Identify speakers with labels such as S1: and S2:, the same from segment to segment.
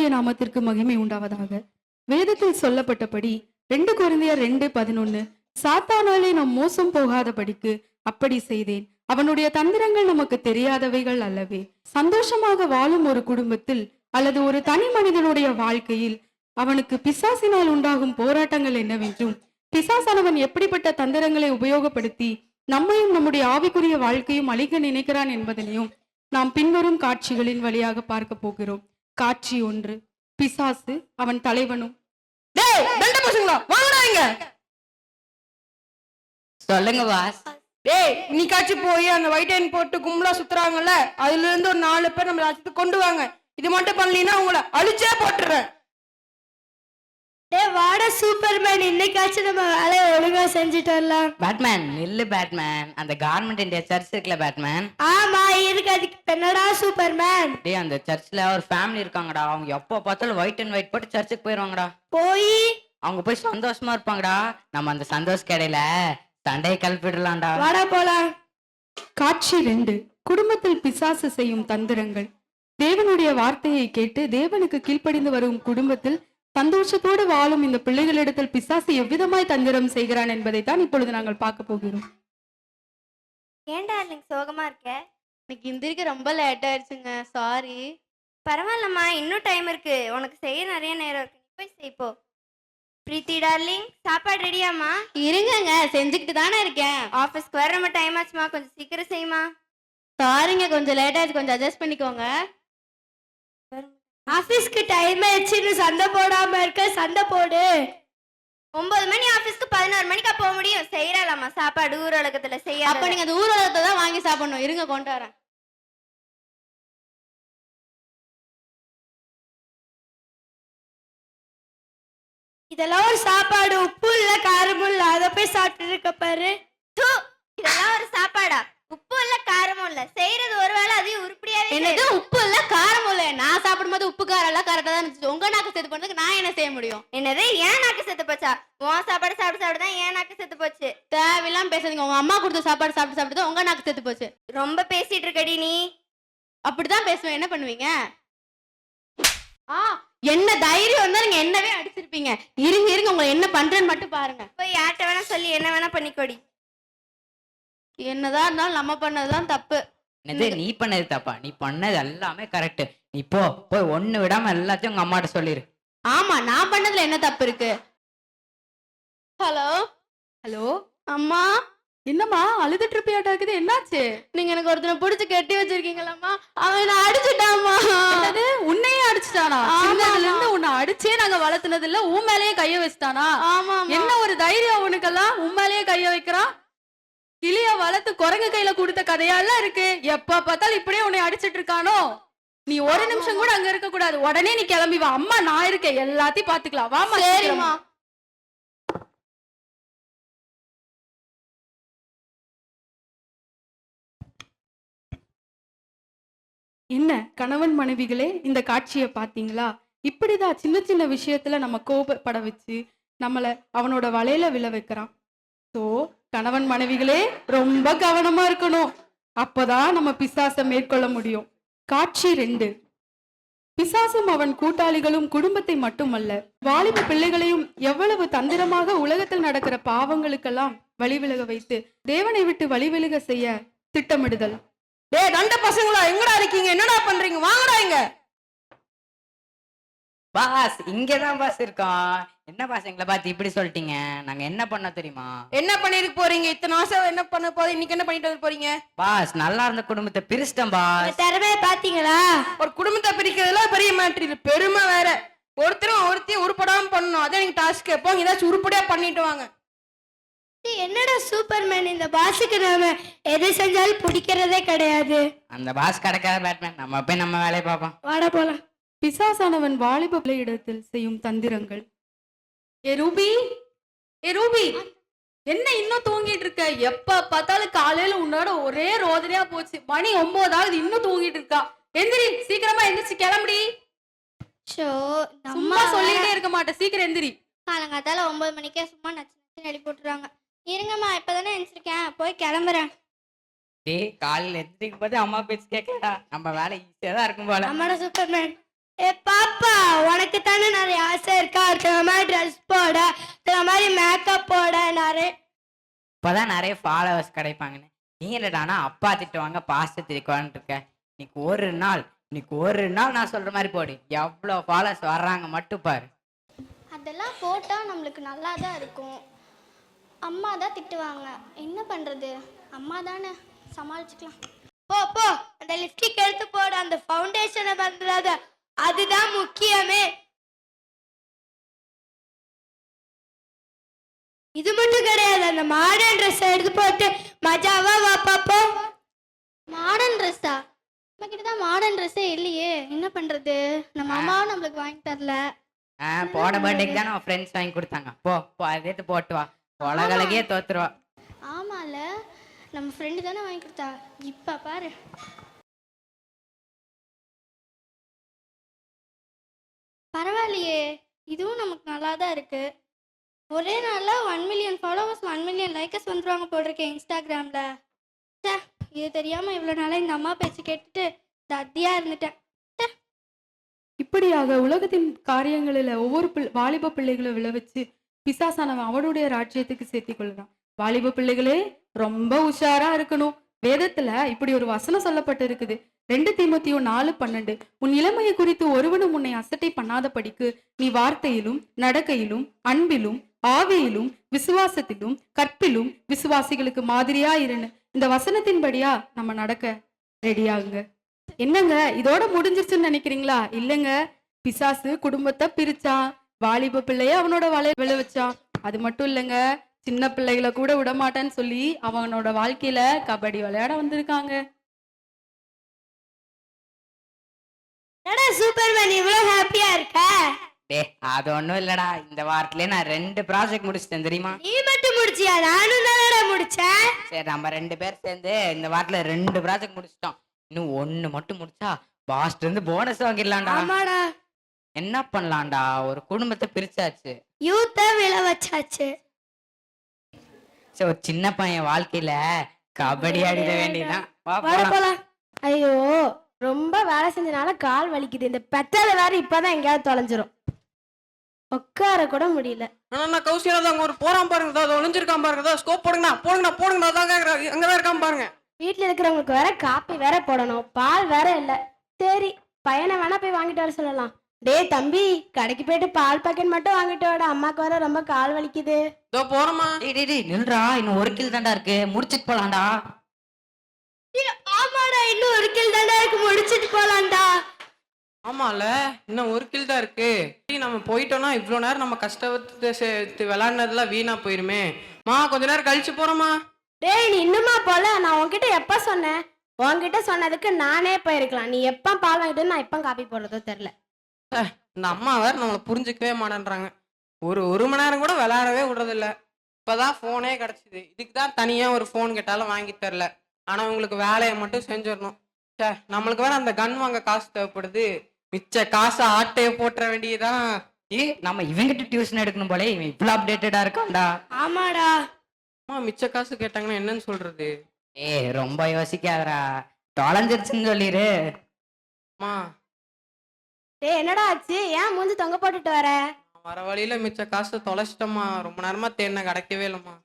S1: கர்த்தருடைய நாமத்திற்கு மகிமை உண்டாவதாக. வேதத்தில் சொல்லப்பட்டபடி 2 கொரிந்தியர் 2:11, சாத்தானாலே நாம் மோசம் போகாதபடிக்கு அப்படி செய்தேன், அவனுடைய தந்திரங்கள் நமக்கு தெரியாதவைகள் அல்லவே. சந்தோஷமாக வாழும் ஒரு குடும்பத்தில் அல்லது ஒரு தனி மனிதனுடைய வாழ்க்கையில் அவனுக்கு பிசாசினால் உண்டாகும் போராட்டங்கள் என்னவென்றும், பிசாசானவன் எப்படிப்பட்ட தந்திரங்களை உபயோகப்படுத்தி நம்மையும் நம்முடைய ஆவிக்குரிய வாழ்க்கையும் அழிக்க நினைக்கிறான் என்பதனையும் நாம் பின்வரும் காட்சிகளின் வழியாக பார்க்க போகிறோம். காட்சி 1, பிசாசு அவன் தலைவனும்.
S2: சொல்லுங்க பாஸ்.
S3: டேய், இன்னைக்காச்சும் போய் அந்த ஒயிட் அயன் போட்டு கும்பலா சுத்துறாங்கல்ல, அதுல இருந்து ஒரு 4 பேர் நம்ம ராஜ்யத்துக்கு கொண்டு வாங்க. இது மட்டும் பண்ணலீன்னா உங்களை அழிச்சே போட்டுறேன்.
S4: டேய் வாடா சூப்பர்மேன், இன்னைக்காச்சும் நம்ம வேலையை ஒழுங்கா செஞ்சுட்டு வரலாம்.
S2: பேட்மேன் நில்லு பேட்மேன். அந்த கவர்மெண்ட் இந்தியா சர்ச் இருக்குல்ல பேட்மேன்.
S4: ஆமா இருக்கு, அதுக்கு என்னடா சூப்பர்மேன்?
S2: டேய் அந்த சர்ச்ல ஒரு ஃபேமிலி இருக்காங்கடா. அவங்க எப்போ பார்த்தாலும் ஒயிட் அண்ட் ஒயிட் போட்டு சர்ச்சுக்கு போயிருவாங்கடா.
S4: போய்
S2: அவங்க போய் சந்தோஷமா இருப்பாங்கடா. நம்ம அந்த சந்தோஷ கடையில சண்டையை கல்பிடலாம்டா.
S4: வாடா போலாம்.
S1: காட்சி 2, குடும்பத்தில் பிசாசு செய்யும் தந்திரங்கள். தேவனுடைய வார்த்தையை கேட்டு தேவனுக்கு கீழ்ப்படிந்து வரும் குடும்பத்தில் சந்தோஷத்தோடு வாழும் இந்த பிள்ளைகளிடத்தில் பிசாசு எவ்விதமாய் தந்திரம் செய்கிறான் என்பதைத்தான் இப்பொழுது நாங்கள் பார்க்க போகிறோம்.
S5: ஏன்டா நீங்க சோகமா இருக்க?
S6: எனக்கு எந்திரிக்க ரொம்ப லேட் ஆயிடுச்சுங்க, சாரி.
S5: பரவாயில்லம்மா, இன்னும் டைம் இருக்கு. உனக்கு செய்ய நிறைய நேரம் இருக்கு. நீ போய் செய் போ. பிரீத்தி டார்லிங், சாப்பாடு ரெடியாம்மா?
S6: இருங்கங்க, செஞ்சுக்கிட்டு தானே இருக்கேன்.
S5: ஆஃபீஸ்க்கு வர நம்ம டைம் ஆச்சுமா, கொஞ்சம் சீக்கிரம் செய்யுமா.
S6: சாரிங்க, கொஞ்சம் லேட் ஆயிடுச்சு, கொஞ்சம் அட்ஜஸ்ட் பண்ணிக்கோங்க.
S4: ஆபீஸ்க்கு டைம் ஆயிடுச்சுன்னு சண்டை போடாம இருக்க, சண்டை போடு.
S5: 9 மணி ஆஃபீஸ்க்கு 11 மணிக்கா போக முடியும். செய்யறாளாமா சாப்பாடு ஊர் உலகத்துல செய்ய.
S6: அப்ப நீங்க அந்த ஊர் உலகத்தை தான் வாங்கி சாப்பிடணும். இருங்க கொண்டு வரேன்.
S4: இதெல்லாம் ஒரு சாப்பாடு, உப்பு இல்ல காரமும் இல்ல, அதை போய் சாப்பிட்டு இருக்க பாரு.
S5: இதெல்லாம் ஒரு சாப்பாடா? உப்பு இல்ல காரமும் இல்ல, செய்யறது ஒருவேளை அதையும் உருப்படியாவே.
S6: என்னது உப்பு இல்ல காரம் இல்ல? நான் சாப்பிடும்போது உப்பு காரம் எல்லாம் கரெக்டா தான் இருந்துச்சு. உங்க நாக்கு செத்து போனதுக்கு நான் என்ன செய்ய முடியும்?
S5: என்னது ஏன் நாக்கு செத்து போச்சா? உன் சாப்பாடு சாப்பிட்டு சாப்பிட்டு தான் ஏன் நாக்கு செத்து போச்சு.
S6: தேவையில்லாம பேசாதீங்க. உங்க அம்மா கொடுத்த சாப்பாடு சாப்பிட்டு சாப்பிட்டு உங்க நாக்கு செத்து போச்சு.
S5: ரொம்ப பேசிட்டு இருக்கடி நீ.
S6: அப்படிதான் பேசுவேன், என்ன பண்ணுவீங்க? என்ன தைரியம் வந்தா நீங்க என்னவே அடிச்சிருப்பீங்க. இருங்க இருங்க, உங்களை என்ன பண்றேன்னு மட்டும் பாருங்க.
S5: போய் யார்கிட்ட வேணா சொல்லி என்ன வேணா பண்ணிக்கோடி.
S6: என்னதான் இருந்தாலும் நம்ம பண்ணதுதான் தப்பு.
S2: என்னது நீ பண்ணது தப்பா? நீ பண்ணது எல்லாமே கரெக்ட். நீ போய் ஒண்ணு விடாம எல்லாத்தையும் உங்க அம்மாட்ட சொல்லிரு.
S6: ஆமா, நான் பண்ணதுல என்ன தப்பு இருக்கு? ஹலோ
S1: ஹலோ
S6: அம்மா.
S1: என்னம்மா அழுதுட்டு இருப்பியாட்டா இருக்குது, என்னாச்சு?
S6: நீங்க எனக்கு ஒருத்தனை பிடிச்சு கட்டி வச்சிருக்கீங்களம்மா, அவன் அடிச்சுட்டாமா.
S1: உன்னையே அடிச்சுட்டானா? சின்னதுல இருந்து உன்னை அடிச்சே நாங்க வளர்த்துனது இல்ல, உன் மேலேயே கைய வச்சுட்டானா?
S6: ஆமா.
S1: என்ன ஒரு தைரியம் அவனுக்கெல்லாம் உன் மேலேயே கைய வைக்கிறான்? கிளிய வளர்த்து குரங்கு கையில கொடுத்த கதையால இருக்கு. எப்ப பார்த்தாலும் இப்படியே உன்னை அடிச்சிட்டு இருக்கானோ? நீ ஒரு நிமிஷம் கூட அங்க இருக்க கூடாது, உடனே நீ கிளம்பி வா. அம்மா நான் இருக்கேன், எல்லாத்தையும் பாத்துக்கலாம். வாமா.
S6: சரிம்மா.
S1: என்ன கணவன் மனைவிகளே, இந்த காட்சியை பாத்தீங்களா? இப்படிதான் சின்ன சின்ன விஷயத்துல நம்ம கோபப்பட வச்சு நம்மள அவனோட வலையில விழ வைக்கிறான். சோ கணவன் மனைவிகளே ரொம்ப கவனமா இருக்கணும். அப்பதான் நம்ம பிசாசை மேற்கொள்ள முடியும். காட்சி 2, பிசாசும் அவன் கூட்டாளிகளும் குடும்பத்தை மட்டுமல்ல, வாலிப பிள்ளைகளையும் எவ்வளவு தந்திரமாக உலகத்தில் நடக்கிற பாவங்களுக்கெல்லாம் வழிவிலக வைத்து தேவனை விட்டு வழிவிலக செய்ய திட்டமிடுதல்.
S3: டேய் தண்ட பசங்களா, எங்கடா இருக்கீங்க? என்னடா பண்றீங்க? வாங்கடா இங்க.
S2: பாஸ் இங்கதான் பாஸ் இருக்கோம். என்ன பாஸ் எங்களை பார்த்து இப்படி சொல்லிட்டீங்க? நாங்க என்ன பண்ண தெரியுமா?
S3: என்ன பண்ணிருக்கு போறீங்க? இத்தனை வருஷம் என்ன பண்ண போறீங்க? இன்னைக்கு என்ன பண்ணிட்டு வந்து போறீங்க?
S2: பாஸ் நல்லா இருந்த குடும்பத்தை பிரிச்சிட்டோம் பாஸ்.
S4: திறமைய பாத்தீங்களா?
S3: ஒரு குடும்பத்தை பிரிக்கிறதுல பெரிய மேட்ரு இல்ல, பெருமை வேற. ஒருத்தையும் உருப்படாம பண்ணணும், அதான் நீங்க டாஸ்க். போங்க ஏதாச்சும் உருப்படியா பண்ணிட்டு வாங்க.
S4: என்னடா சூப்பர்மேன், இந்த பாஸுக்கு நாம எது செஞ்சாலும் பிடிக்கிறதே கிடையாது.
S2: அந்த பாஸ் கிடைக்காத பேட்மேன், நம்ம போய் நம்ம வேலையை பார்ப்போம்.
S4: வாடா போலாம்.
S1: பிசாசானவன் வாலிப பிள்ளையிடத்தில் செய்யும் தந்திரங்கள். ஏ ரூபி, என்ன இன்னும் தூங்கிட்டு இருக்க? எப்ப பார்த்தாலும் காலையில உன்னோட ஒரே ரோதனையா போச்சு. மணி 9 ஆகுது, இன்னும் தூங்கிட்டு இருக்கா. எந்திரி, சீக்கிரமா எந்திரிச்சு கிளம்புடி. சும்மா சொல்லிட்டே இருக்க மாட்டேன், சீக்கிரம் எந்திரி.
S5: காலங்காத்தால 9 மணிக்கே சும்மா நச்சு நச்சு எழுப்பி போட்டுறாங்க. இருங்கம்மா, இப்பதானே எழுந்திருக்கேன், போய் கிளம்புறேன்.
S2: டேய் காலையில எந்திரிக்கும் போது அம்மா பேச்சு கேட்கலடா. நம்ம வேலை ஈஸியா தான் இருக்கும் போல.
S4: நம்மளோட சூப்பர்மேன் ஏ பாப்பா, உனக்கு தானே நிறைய ஆசை இருக்கா? சில மாதிரி ட்ரெஸ் போட, சில மாதிரி மேக்கப் போட நிறைய.
S2: இப்பதான் நிறைய ஃபாலோவர்ஸ் கிடைப்பாங்கன்னு நீ என்னடானா அப்பா திட்டுவாங்க பாஸ்ட் திட்டுவான்னு இருக்க. இன்னைக்கு ஒரு நாள் நான் சொல்ற மாதிரி போடு, எவ்வளவு ஃபாலோவர்ஸ் வர்றாங்க மட்டும் பாரு.
S6: அதெல்லாம் போட்டா நம்மளுக்கு நல்லா தான் இருக்கும். அம்மா தான் திட்டுவாங்க, என்ன பண்றது? அம்மா தானே, சமாளிச்சுக்கலாம்.
S4: போ போ, அந்த லிப்ஸ்டிக் எடுத்து போடு, அந்த ஃபவுண்டேஷனை வந்துடாத, அதுதான் முக்கியமே. இது மட்டும் கிடையாது, அந்த மாடர்ன் ட்ரெஸ் எடுத்து போட்டு மஜாவா வா பாப்போம்.
S6: மாடர்ன் ட்ரெஸ்ஸா? நம்ம கிட்ட தான் மாடர்ன் ட்ரெஸ்ஸே இல்லையே, என்ன பண்றது? நம்ம அம்மாவும் நம்மளுக்கு வாங்கி தரல.
S2: போன பர்த்டேக்கு தான் நம்ம ஃப்ரெண்ட்ஸ் வாங்கி கொடுத்தாங்க. போ அதை எடுத்து போட்டு வா, உலகலகே தோத்துருவா.
S6: ஆமால, நம்ம ஃப்ரெண்டு தானே வாங்கி கொடுத்தா. இப்ப பாரு, பரவாயில்லையே, இதுவும் நமக்கு நல்லா தான் இருக்கு. ஒரே நாள்ல 1 மில்லியன் ஃபாலோவர்ஸ், 1 மில்லியன் லைக்கர்ஸ் வந்துருவாங்க போட்டிருக்கேன் இன்ஸ்டாகிராம்ல. ச்சே, இது தெரியாம இவ்வளவு நாளா இந்த அம்மா பேச்சு கேட்டுட்டு தத்தியா இருந்துட்டேன்.
S1: இப்படியாக உலகத்தின் காரியங்களில ஒவ்வொரு வாலிப பிள்ளைகளை விளைவிச்சு பிசாசானவன் அவனுடைய ராஜ்யத்துக்கு சேர்த்தி கொள்றான். வாலிப பிள்ளைகளே ரொம்ப உஷாரா இருக்கணும். வேதத்துல இப்படி ஒரு வசனம் சொல்லப்பட்டு இருக்குது. 2 தீமோத்தேயு 4:12. உன் இளமையை குறித்து ஒருவனும் உன்னை அசட்டை பண்ணாத படிக்கு நீ வார்த்தையிலும் நடக்கையிலும் அன்பிலும் ஆவியிலும் விசுவாசத்திலும் கற்பிலும் விசுவாசிகளுக்கு மாதிரியா இருன்னு. இந்த வசனத்தின்படியா நம்ம நடக்க ரெடியாகுங்க. என்னங்க இதோட முடிஞ்சிருச்சுன்னு நினைக்கிறீங்களா? இல்லைங்க, பிசாசு குடும்பத்தை பிரிச்சான், வாலிப பிள்ளைய அவனோட விழ வச்சான். அது மட்டும் இல்லைங்க, சின்ன பிள்ளைகளை கூட விடமாட்டேன்னு சொல்லி அவனோட வாழ்க்கையில கபடி விளையாட வந்திருக்காங்க.
S4: என்னடா சூப்பர்மேன் இவ்வளவு ஹாப்பியா இருக்க?
S2: அது ஒண்ணும் இல்லடா, இந்த வாரத்திலே நான் 2 ப்ராஜெக்ட் முடிச்சிட்டேன் தெரியுமா?
S4: நீ மட்டும் முடிச்சியா? நானும் தானடா முடிச்சேன்.
S2: சரி, நம்ம 2 பேர் சேர்ந்து இந்த வாரத்துல 2 ப்ராஜெக்ட் முடிச்சிட்டோம். இன்னும் 1 மட்டும் முடிச்சா பாஸ்ட் இருந்து போனஸ் வாங்கிடலாம்டா.
S4: ஆமாடா,
S2: என்ன பண்ணலாம்டா, ஒரு குடும்பத்தை பிரிச்சாச்சு,
S4: யூத்த விழ வச்சாச்சு.
S2: சரி, ஒரு சின்ன பையன் வாழ்க்கையில கபடி ஆடிட வேண்டியதான். வா
S4: வர
S2: போலாம்.
S4: போலாம்.
S7: ஐயோ, ரொம்ப வேலை செஞ்சனால கால் வலிக்குது. இந்த பெத்தல வேற இப்பதான் எங்கேயாவது தொலைஞ்சிரும், உட்கார கூட முடியல.
S3: நான் கௌசியா தான் அங்க ஒரு போறான் பாருங்க, அதை ஒளிஞ்சிருக்கான் பாருங்க, ஸ்கோப் போடுங்கண்ணா அதாங்க அங்கதான் இருக்கான் பாருங்க.
S7: வீட்டுல இருக்கிறவங்களுக்கு வேற காப்பி வேற போடணும், பால் வேற இல்ல. சரி, பையனை வேணா போய் வாங்கிட்டு வர சொல்லலாம். டேய் தம்பி, கடைக்கு போயிட்டு பால் பாக்கெட் மட்டும் வாங்கிட்டு வாடா, அம்மாக்கு வேற ரொம்ப கால் வலிக்குது.
S3: இதோ போறோமா.
S2: டேய் நில்றா, இன்னும் 1 கில் தாண்டா இருக்கு, முடிச்சிட்டு போலாம்டா.
S4: ஆமாடா, இன்னும் ஒரு கில் தாண்டா இருக்கு, முடிச்சிட்டு போலாம்டா.
S3: ஆமால, இன்னும் 1 கில் தான் இருக்கு. நம்ம போயிட்டோம்னா இவ்வளவு நேரம் நம்ம கஷ்டப்பட்டு விளையாடுனதுலாம் வீணா போயிருமே. கொஞ்ச நேரம் கழிச்சு போறோமா.
S7: டேய் நீ இன்னுமா போல? நான் உன்கிட்ட எப்ப சொன்னேன்? உன்கிட்ட சொன்னதுக்கு நானே போயிருக்கலாம். நீ எப்ப பால் வாங்கிட்டு நான் எப்ப காப்பி போடுறதோ தெரியல.
S3: இந்த அம்மா வேற நம்மளை புரிஞ்சுக்கவே மாட்டேன்றாங்க. ஒரு மணி நேரம் கூட விளையாடவே விடுறது இல்ல. இப்பதான் போனே கிடைச்சிது, இதுக்கு தான் தனியா ஒரு போன் கேட்டாலும் வாங்கி தரல. ஆனா உங்களுக்கு வேலையை மட்டும் செஞ்சிடணும். நம்மளுக்கு வேற அந்த கன் வாங்க காசு தேவைப்படுது, மிச்ச காசை ஆட்டைய போட்டுற வேண்டியதான்.
S2: நம்ம இவங்கிட்ட டியூஷன் எடுக்கணும் போல, இவன் இவ்வளவு அப்டேட்டடா இருக்கான்டா.
S4: ஆமாடா,
S3: மிச்ச காசு கேட்டாங்கன்னா என்னன்னு சொல்றது?
S2: ரொம்ப யோசிக்காதடா, தொலைஞ்சிருச்சுன்னு சொல்லிரு.
S7: டேய் என்னடா ஆச்சு? ஏன் மூஞ்சி தொங்க போட்டுட்டு வர?
S3: வர வழியில மிச்ச காசு தொலைச்சிட்டோமா, ரொம்ப நேரமா தேன கிடைக்கவே இல்லம்மா.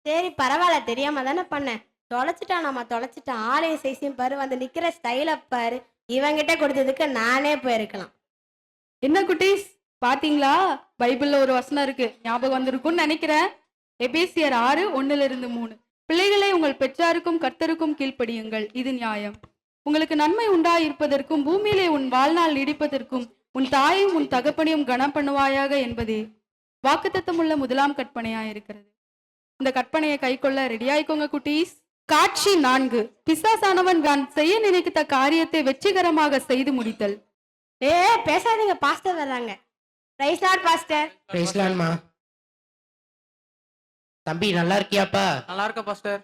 S7: சரி பரவாயில்ல, தெரியாம தானே பண்ணேன். தொலைச்சிட்டான். ஆளையும் சைஸையும் பாரு, வந்து நிக்கிற ஸ்டைல பாரு. இவங்கிட்ட கொடுத்ததுக்கு நானே போயிருக்கலாம்.
S1: என்ன குட்டீஸ், பாத்தீங்களா? பைபிள்ல ஒரு வசனம் இருக்கு, ஞாபகம் வந்திருக்கும்னு நினைக்கிறேன். எபேசியர் 6:1-3. பிள்ளைகளை உங்கள் பெற்றாருக்கும் கர்த்தருக்கும் கீழ்ப்படியுங்கள், இது நியாயம். உங்களுக்கு நன்மை உண்டாயிருப்பதற்கும் பூமியிலே உன் வாழ்நாள் நீடிப்பதற்கும் உன் தாயும் உன் தகப்பனையும் கனம் பண்ணுவாயாக என்பதே வாக்குத்தத்தமுள்ள முதலாம் கற்பனையாயிருக்கிறது. இந்த கற்பனையை கை கொள்ள ரெடியாயிக்கோங்க குட்டீஸ். காட்சி 4. பிசாசானவன் தான் செய்ய நினைத்த காரியத்தை வெற்றிகரமாக செய்து முடித்தல்.
S7: பேசாதீங்க, பாஸ்டர் வர்றாங்க. Praise lord pastor.
S8: பிரைஸ் லார்ட்மா. தம்பி நல்லா இருக்கியாப்பா?
S3: நல்லா இருக்க பாஸ்டர்.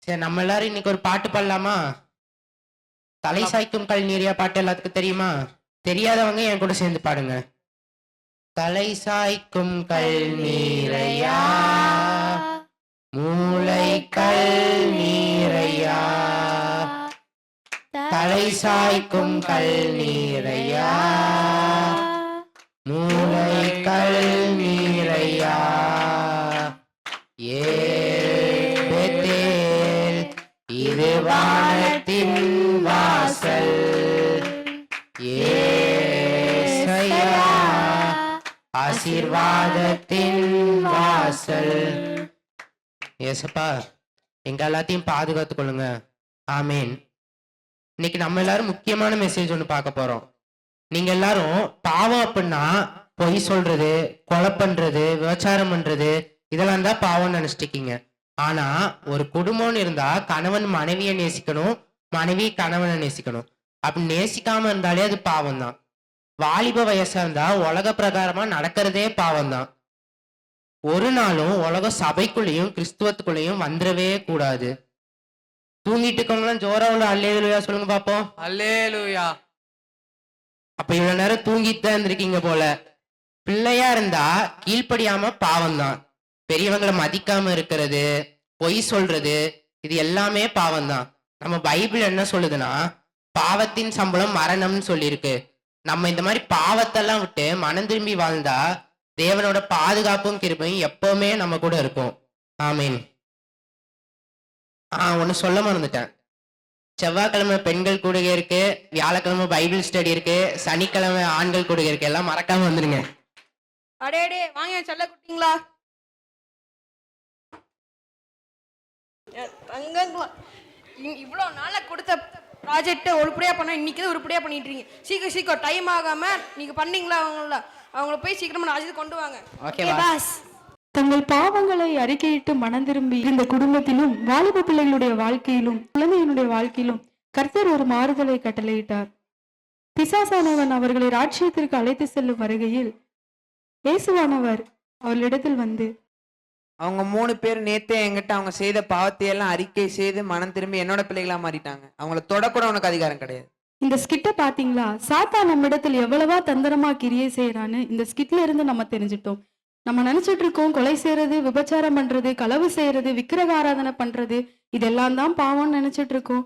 S8: சரி, நம்ம எல்லாரும் இன்னைக்கு ஒரு பாட்டு பாடலாமா? தலை சாய்க்கும் கல் நீரியா பாட்டு எல்லாத்துக்கும் தெரியுமா? தெரியாதவங்க என் கூட சேர்ந்து பாடுங்க. தலை சாய்க்கும் கல் நீரையா, மூளை கல் நீரையா, தலை சாய்க்கும் கல் நீரையா, மூளை கல் நீரையா. பெத்தேல் இது வானத்தின் வாசல், ஏசையா ஆசீர்வாதத்தின் வாசல். ஏசப்பா, எங்க எல்லாத்தையும் பாதுகாத்துக் கொள்ளுங்க. ஆமீன். இன்னைக்கு நம்ம எல்லாரும் முக்கியமான மெசேஜ் ஒன்று பார்க்க போறோம். நீங்க எல்லாரும் பாவம் அப்படின்னா பொய் சொல்றது, கொலை பண்றது, விபச்சாரம் பண்றது, இதெல்லாம் தான் பாவம்னு நினைச்சிட்டு இருக்கீங்க. ஆனா ஒரு குடும்பம்னு இருந்தா கணவன் மனைவியை நேசிக்கணும், மனைவி கணவனை நேசிக்கணும். அப்படி நேசிக்காம இருந்தாலே அது பாவம் தான். வாலிப வயசா இருந்தா உலக பிரகாரமா நடக்கிறதே பாவம் தான். ஒரு நாளும் உலக சபைக்குள்ளேயும் கிறிஸ்துவத்துக்குள்ளேயும் வந்துடவே கூடாது. தூங்கிட்டு இருக்கவங்களாம் ஜோரா உள்ள அல்லேலூயா சொல்லுங்க பாப்போம்.
S3: அல்லேலூயா.
S8: அப்ப இவ்வளவு நேரம் தூங்கிட்டு தான் இருந்திருக்கீங்க போல. பிள்ளையா இருந்தா கீழ்ப்படியாம பாவம் தான். பெரியவங்களை மதிக்காம இருக்கிறது, பொய் சொல்றது, இது எல்லாமே பாவம் தான். நம்ம பைபிள் என்ன சொல்லுதுன்னா, பாவத்தின் சம்பளம் மரணம்னு சொல்லியிருக்கு. நம்ம இந்த மாதிரி பாவத்தெல்லாம் விட்டு மனம் திரும்பி வாழ்ந்தா தேவனோட பாதுகாப்பும் கிருபையும் எப்பவுமே நம்ம கூட இருக்கும். ஆமீன். ஒன்னு சொல்ல மறந்துட்டேன். செவ்வாய்க்கிழமை பெண்கள் கூடுகை இருக்கு, வியாழக்கிழமை பைபிள் ஸ்டடி இருக்கு, சனிக்கிழமை ஆண்கள் கூடுகை இருக்கு. எல்லாம் மறக்காம வந்துருங்க.
S3: அடே வாங்க செல்ல குட்டிங்களா, தங்கங்களா. இவ்வளோ நாளா கொடுத்த ப்ராஜெக்டை உருப்படியா பண்ண இன்னைக்கு உருப்படியா பண்ணிட்டு இருக்கீங்க. சீக்கிரம் சீக்கிரம் டைம் ஆகாம நீங்க பண்ணீங்களா? அவங்கள போய் சீக்கிரமா நாளைக்கு கொண்டு வாங்க.
S2: Okay boss.
S1: தங்கள் பாவங்களை அறிக்கையிட்டு மனம் திரும்பி இந்த குடும்பத்திலும் வாலிப பிள்ளைகளுடைய வாழ்க்கையிலும் குழந்தையினுடைய வாழ்க்கையிலும் கர்த்தர் ஒரு மாறுதலை கட்டளையிட்டார். பிசாசானவன் அவர்களை ராஜ்யத்திற்கு அழைத்து செல்லும் வருகையில் இயேசுவானவர் அவர்களிடத்தில் வந்து,
S9: அவங்க 3 பேர் நேத்தே என்கிட்ட அவங்க செய்த பாவத்தை எல்லாம் அறிக்கை செய்து மனம் திரும்பி என்னோட பிள்ளைகளா மாறிட்டாங்க. அவங்கள தொடக்கூட உனக்கு அதிகாரம் கிடையாது.
S1: இந்த ஸ்கிட்ட பாத்தீங்களா? சாத்தா நம்ம இடத்துல எவ்வளவா தந்திரமா கிரியை செய்யறான்னு இந்த ஸ்கிட்ல இருந்து நம்ம தெரிஞ்சிட்டோம். நம்ம நினைச்சிட்டு இருக்கோம் கொலை செய்யறது, விபச்சாரம் பண்றது, களவு செய்யறது, விக்கிரக ஆராதனை பண்றது, இதெல்லாம் தான் பாவம்னு நினைச்சிட்டு இருக்கோம்.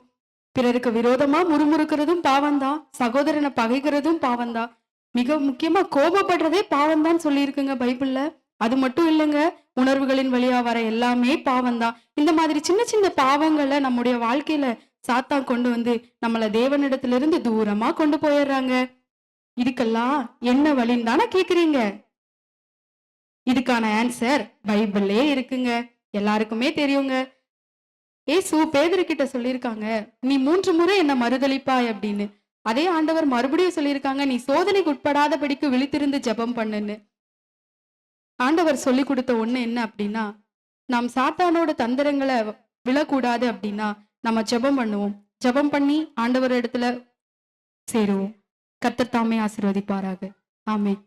S1: பிறருக்கு விரோதமா முறுமுறுக்கிறதும் பாவம்தான், சகோதரனை பகைக்கிறதும் பாவம்தான், மிக முக்கியமா கோபப்படுறதே பாவம்தான் சொல்லி இருக்குங்க பைபிள்ல. அது மட்டும் இல்லைங்க, உணர்வுகளின் வழியா வர எல்லாமே பாவம்தான். இந்த மாதிரி சின்ன சின்ன பாவங்களை நம்முடைய வாழ்க்கையில சாத்தான் கொண்டு வந்து நம்மள தேவனிடத்திலிருந்து தூரமா கொண்டு போயிடுறாங்க. இதுக்கெல்லாம் என்ன வழின்னு தானே கேக்குறீங்க? இதுக்கான ஆன்சர் பைபிள்லே இருக்குங்க, எல்லாருக்குமே தெரியுங்க. ஏசு பேதுருக்கிட்ட சொல்லியிருக்காங்க, நீ 3 முறை என்ன மறுதலிப்பாய் அப்படின்னு. அதே ஆண்டவர் மறுபடியும் சொல்லியிருக்காங்க, நீ சோதனைக்கு உட்படாதபடிக்கு விழித்திருந்து ஜெபம் பண்ணுன்னு. ஆண்டவர் சொல்லி கொடுத்த ஒண்ணு என்ன அப்படின்னா, நாம் சாத்தானோட தந்திரங்களை விழக்கூடாது அப்படின்னா நம்ம ஜெபம் பண்ணுவோம். ஜெபம் பண்ணி ஆண்டவர் இடத்துல சேருவோம். கர்த்தர் தாமே ஆசீர்வதிப்பாராக. ஆமென்.